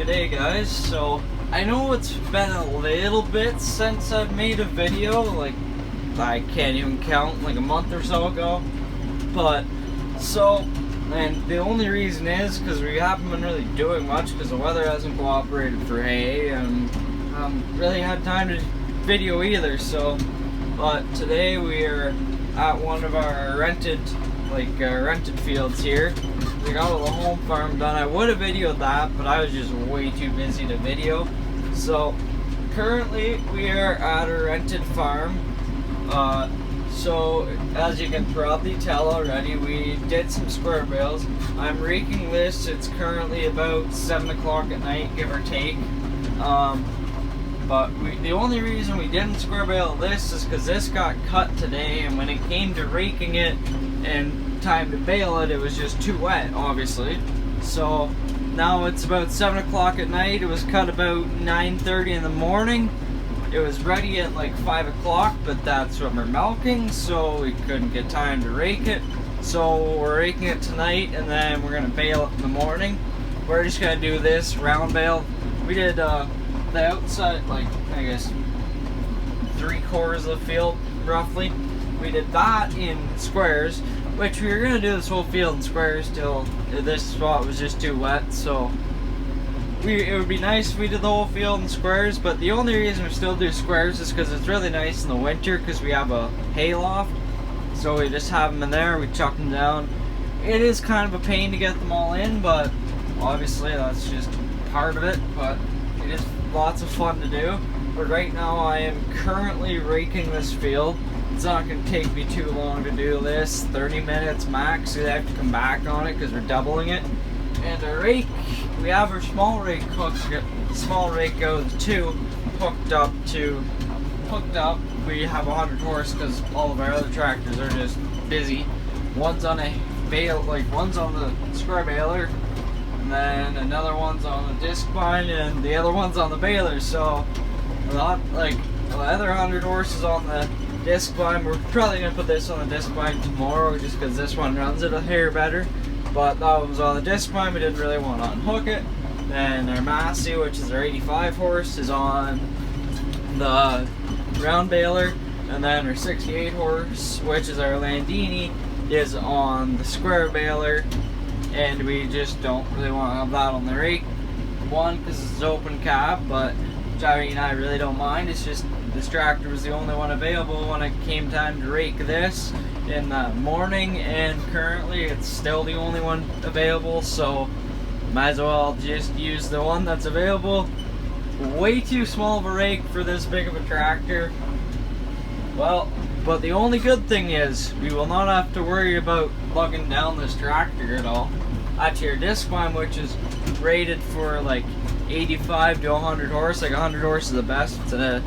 G'day guys, so I know it's been a little bit since I've made a video, like I can't even count, like a month or so ago, and the only reason is because we haven't been really doing much because the weather hasn't cooperated for hay and really had time to video either, but today we are at one of our rented fields here. We got all the home farm done. I would have videoed that, but I was just way too busy to video. So currently we are at a rented farm. So as you can probably tell already, we did some square bales. I'm raking this. It's currently about 7 o'clock at night, give or take. But the only reason we didn't square bale this is because this got cut today, and when it came to raking it and time to bale it, it was just too wet, obviously. So now it's about 7 o'clock at night. It was cut about 9:30 in the morning. It was ready at like 5 o'clock, but that's when we're milking, so we couldn't get time to rake it. So we're raking it tonight, and then we're gonna bale it in the morning. We're just gonna do this round bale. We did the outside, like I guess 3/4 of the field roughly. We did that in squares, which we were gonna do this whole field in squares till this spot was just too wet. So it would be nice if we did the whole field in squares, but the only reason we still do squares is because it's really nice in the winter because we have a hay loft. So we just have them in there, we chuck them down. It is kind of a pain to get them all in, but obviously that's just part of it, but it is lots of fun to do. But right now I am currently raking this field. It's not going to take me too long to do this, 30 minutes max. We have to come back on it because we're doubling it. And our rake, we have our small rake small rake goes to hooked up. We have 100 horse because all of our other tractors are just busy. One's on a bale, like one's on the square baler, and then another one's on the disc bind, and the other one's on the baler. So a lot, like the other 100 horse is on the disc bind. We're probably gonna put this on the disc bind tomorrow just because this one runs it a hair better. But that one was on the disc bind. We didn't really want to unhook it. Then our Massey, which is our 85 horse, is on the round baler, and then our 68 horse, which is our Landini, is on the square baler. And we just don't really want to have that on the rake. One, because it's open cab, but Jerry and I really don't mind. It's just this tractor was the only one available when it came time to rake this in the morning, and currently it's still the only one available, so might as well just use the one that's available. Way too small of a rake for this big of a tractor. Well, but the only good thing is we will not have to worry about lugging down this tractor at all. Actually, our disc bind, which is rated for like 85 to 100 horse, like 100 horse is the best. It's a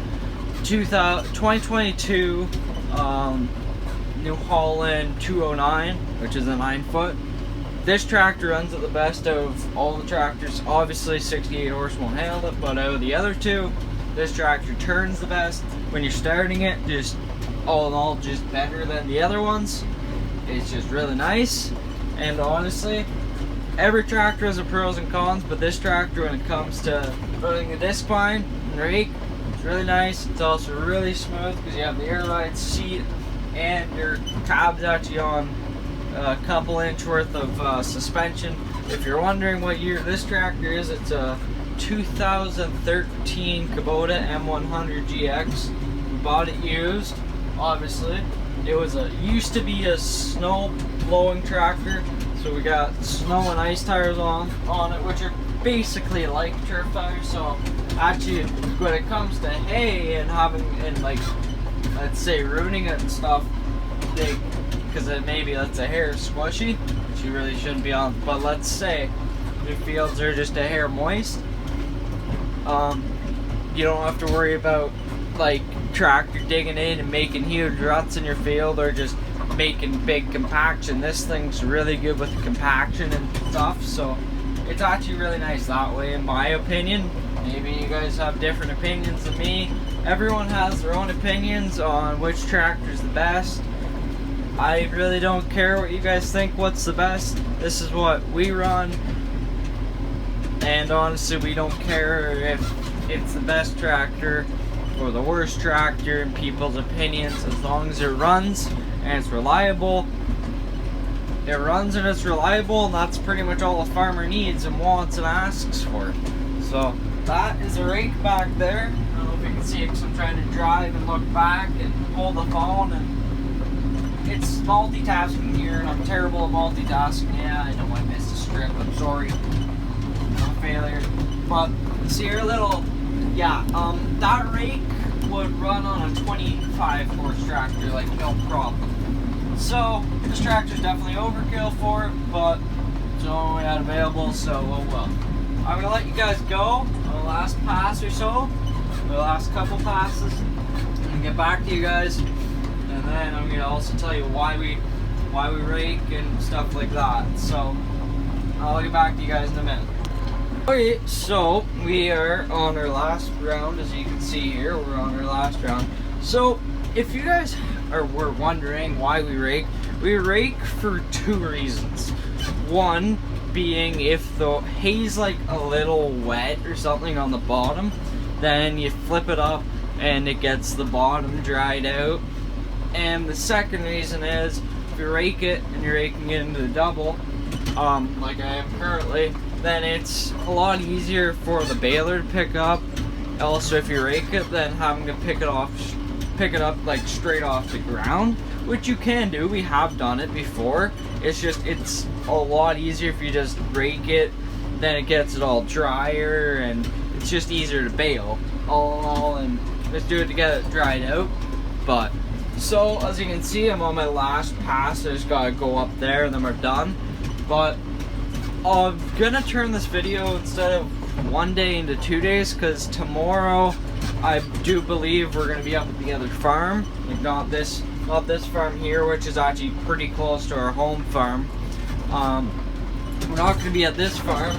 2022 New Holland 209, which is a 9-foot. This tractor runs at the best of all the tractors. Obviously 68 horse won't handle it, but out of the other two, this tractor turns the best. When you're starting it, just all in all, just better than the other ones. It's just really nice. And honestly, every tractor has a pros and cons, but this tractor, when it comes to running the disc bind and rake, it's really nice. It's also really smooth because you have the air ride seat, and your cab's actually on a couple inch worth of suspension. If you're wondering what year this tractor is, it's a 2013 Kubota M100 GX. We bought it used, obviously. It was used to be a snow blowing tractor, so we got snow and ice tires on it, which are basically like turf tires. So actually, when it comes to hay and like, let's say rooting it and stuff, because maybe that's a hair squishy, which you really shouldn't be on, but let's say the fields are just a hair moist, you don't have to worry about like tractor digging in and making huge ruts in your field or just making big compaction. This thing's really good with compaction and stuff, so it's actually really nice that way, in my opinion. Maybe you guys have different opinions than me. Everyone has their own opinions on which tractor is the best. I really don't care what you guys think what's the best. This is what we run. And honestly, we don't care if it's the best tractor or the worst tractor in people's opinions, as long as it runs and it's reliable. It runs and it's reliable, and that's pretty much all a farmer needs and wants and asks for. So that is a rake back there. I don't know if you can see it because I'm trying to drive and look back and hold the phone, and it's multitasking here, and I'm terrible at multitasking. Yeah, I know I missed a strip, I'm sorry. I'm a failure. But see your little, yeah, that rake would run on a 25 horse tractor like no problem. So this tractor's definitely overkill for it, but it's the only we had available, so oh well. I'm gonna let you guys go on the last pass or so, the last couple passes, and get back to you guys, and then I'm gonna also tell you why we rake and stuff like that. So I'll get back to you guys in a minute. Okay, so we are on our last round. As you can see here, we're on our last round. So if you guys were wondering why we rake for two reasons. One being, if the hay's like a little wet or something on the bottom, then you flip it up and it gets the bottom dried out. And the second reason is, if you rake it and you're raking it into the double, like I am currently, then it's a lot easier for the baler to pick up. Also, if you rake it, then having to pick it up like straight off the ground, which you can do. We have done it before. It's a lot easier if you just rake it, then it gets it all drier, and it's just easier to bale all in all, and just do it to get it dried out. But so as you can see, I'm on my last pass. I just gotta go up there and then we're done. But I'm gonna turn this video instead of 1 day into 2 days, because tomorrow I do believe we're gonna be up at the other farm. Like not this farm here, which is actually pretty close to our home farm. We're not gonna be at this farm,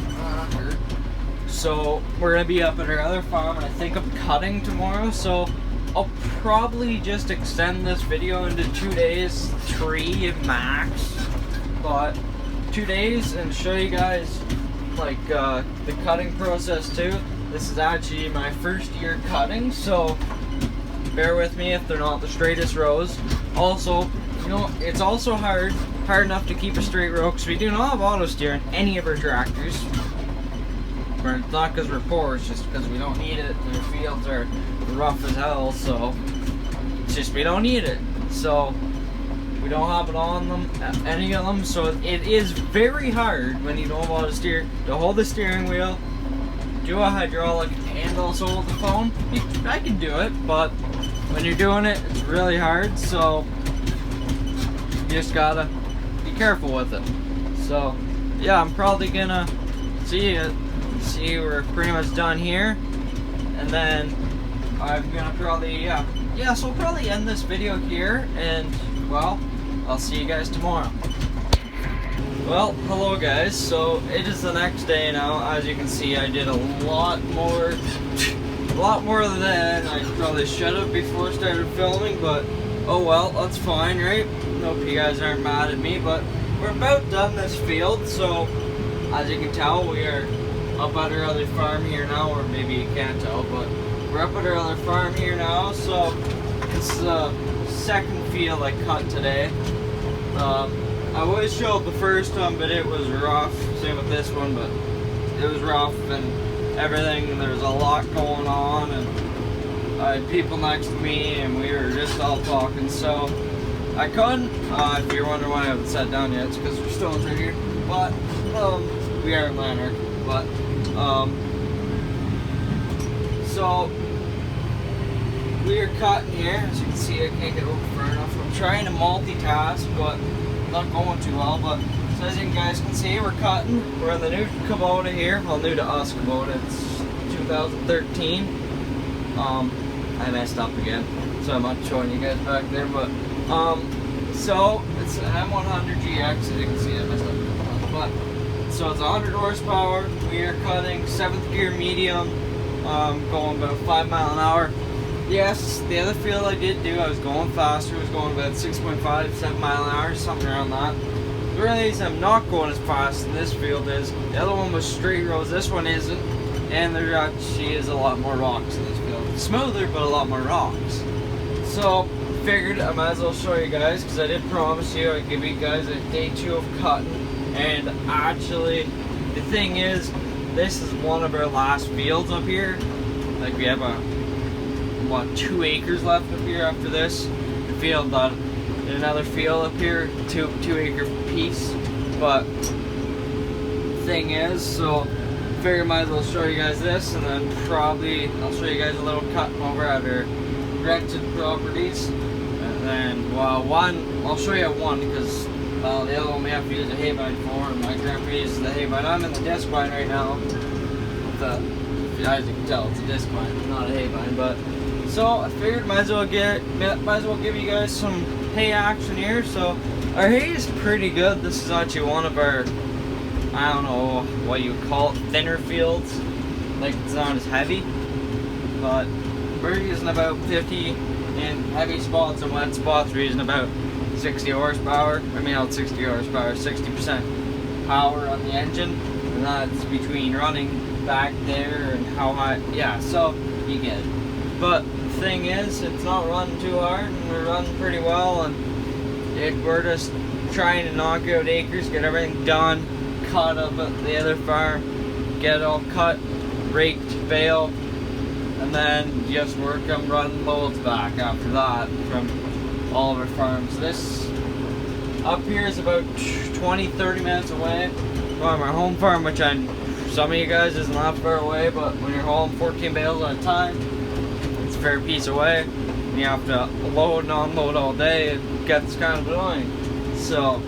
so we're gonna be up at our other farm, and I think I'm cutting tomorrow, so I'll probably just extend this video into 2 days, 3 max, but 2 days, and show you guys like the cutting process too. This is actually my first year cutting, so bear with me if they're not the straightest rows. Also, you know, it's also hard enough to keep a straight row because we do not have auto steer in any of our tractors. But it's not because we're poor, it's just because we don't need it, and our fields are rough as hell, so it's just we don't need it. So we don't have it on them, any of them, so it is very hard when you don't have auto steer to hold the steering wheel, do a hydraulic, and also hold the phone. I can do it, but when you're doing it, it's really hard, so you just gotta be careful with it. So yeah, I'm probably gonna see we're pretty much done here, and then I'm gonna probably so we'll probably end this video here, and well, I'll see you guys tomorrow. Well, hello guys, so it is the next day now. As you can see, I did a lot more than I probably should have before I started filming, but oh well, that's fine, right? Hope you guys aren't mad at me, but we're about done this field, so as you can tell, we are up at our other farm here now, or maybe you can't tell, but we're up at our other farm here now. So it's the second field I cut today. I would show the first one, but it was rough. Same with this one, but it was rough and everything, and there was a lot going on, and I had people next to me, and we were just all talking, so I couldn't. If you're wondering why I haven't sat down yet, it's because we're still in here, but we are in Lanark, but so we are cutting here. As you can see, I can't get over far enough. I'm trying to multitask, but not going too well. But so as you guys can see, we're cutting. We're in the new Kubota here. Well, new to us Kubota. It's 2013. I messed up again, so I'm not showing you guys back there. But so it's an M100 GX. As you can see, I messed up. But so it's 100 horsepower. We are cutting 7th gear medium, going about 5 miles an hour. Yes, the other field I did do, I was going faster. I was going about 6.5 to 7 miles an hour, something around that. We the reason I'm not going as fast in this field is the other one was straight roads, this one isn't, and there actually is a lot more rocks in this field. It's smoother, but a lot more rocks. So figured I might as well show you guys, because I did promise you I'd give you guys a day 2 of cutting. And actually, the thing is, this is one of our last fields up here. Like, we have what, 2 acres left up here after this. The field that another field up here, two acre piece. But the thing is, so figure I might as well show you guys this, and then probably I'll show you guys a little cut over at our rented properties. And then, well, one I'll show you one, because well, the other one we have to use a haybine for, and my grandpa uses the haybine. I'm in the disc vine right now. As you can tell, it's a disc vine, not a haybine. But so I figured might as well give you guys some hay action here. So our hay is pretty good. This is actually one of our, I don't know what you would call it, thinner fields. Like, it's not as heavy, but we're using about 50 in heavy spots, and wet spots we're using about 60 horsepower. I mean, not 60 horsepower, 60% power on the engine, and that's between running back there and how high. Yeah, so you get it. But the thing is, it's not running too hard, and we're running pretty well, and we're just trying to knock out acres, get everything done, cut up at the other farm, get it all cut, raked, baled, and then just work on running loads back after that from all of our farms. This up here is about 20-30 minutes away from our home farm, which some of you guys isn't that far away, but when you're hauling 14 bales at a time, it's a fair piece away, and you have to load and unload all day. It gets kind of annoying. So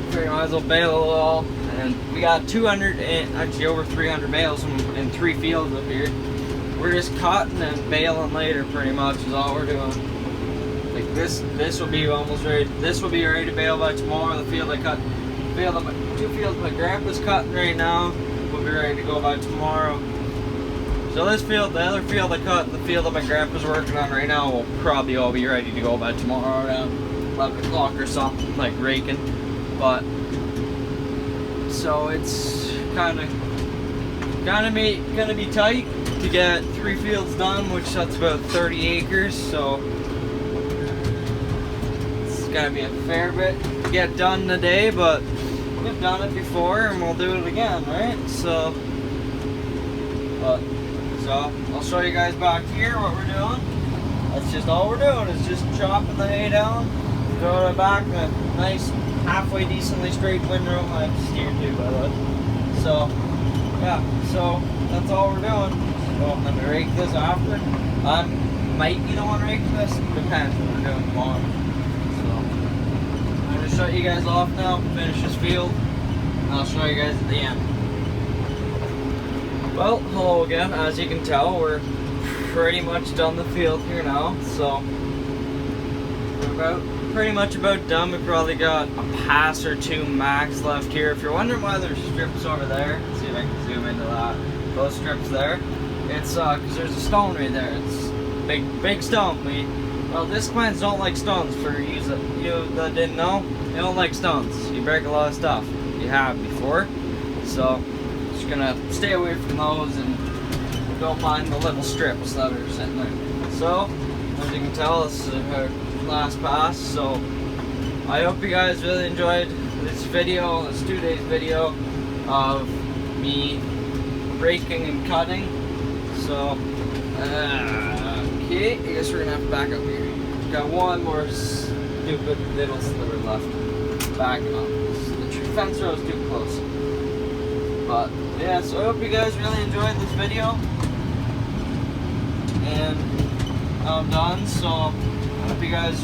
we might as well bale it all, and we got 200 and actually over 300 bales in 3 fields up here. We're just cutting and baling later, pretty much is all we're doing. Like this will be almost ready. This will be ready to bale by tomorrow. The field I cut, 2 fields my grandpa's cutting right now, will be ready to go by tomorrow. So this field, the other field I cut, and the field that my grandpa's working on right now will probably all be ready to go by tomorrow around 11 o'clock or something, like raking. But so it's gonna be tight to get 3 fields done, which that's about 30 acres. So it's gonna be a fair bit to get done today, but we've done it before and we'll do it again, right? So I'll show you guys back here what we're doing. That's just all we're doing, is just chopping the hay down, throw it back in a nice, halfway decently straight windrow. I have steer too, by the way. So yeah, so that's all we're doing. So I'm gonna rake this after. I might be the one raking this, depends what we're doing tomorrow. So I'm gonna shut you guys off now, finish this field, and I'll show you guys at the end. Well, hello again. As you can tell, we're pretty much done the field here now. So we're pretty much about done. We probably got a pass or 2 max left here. If you're wondering why there's strips over there, let's see if I can zoom into that. Those strips there, it's because there's a stone right there. It's big stone. Well, disc vines don't like stones. For you that didn't know, they don't like stones. You break a lot of stuff. You have before, so just gonna stay away from those and don't mind the little strips that are sitting there. So as you can tell, this is our last pass. So I hope you guys really enjoyed this video, this 2-day video of me raking and cutting. So okay, I guess we're gonna have to back up here. Got one more stupid little sliver left. Backing up. The fence row is too close. But yeah, so I hope you guys really enjoyed this video. And I'm done. So I hope you guys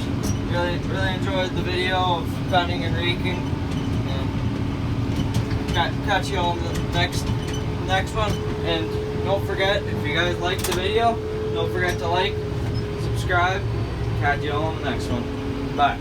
really enjoyed the video of cutting and raking. And catch you on the next one. And don't forget, if you guys liked the video, don't forget to like, subscribe, catch you all on the next one. Bye.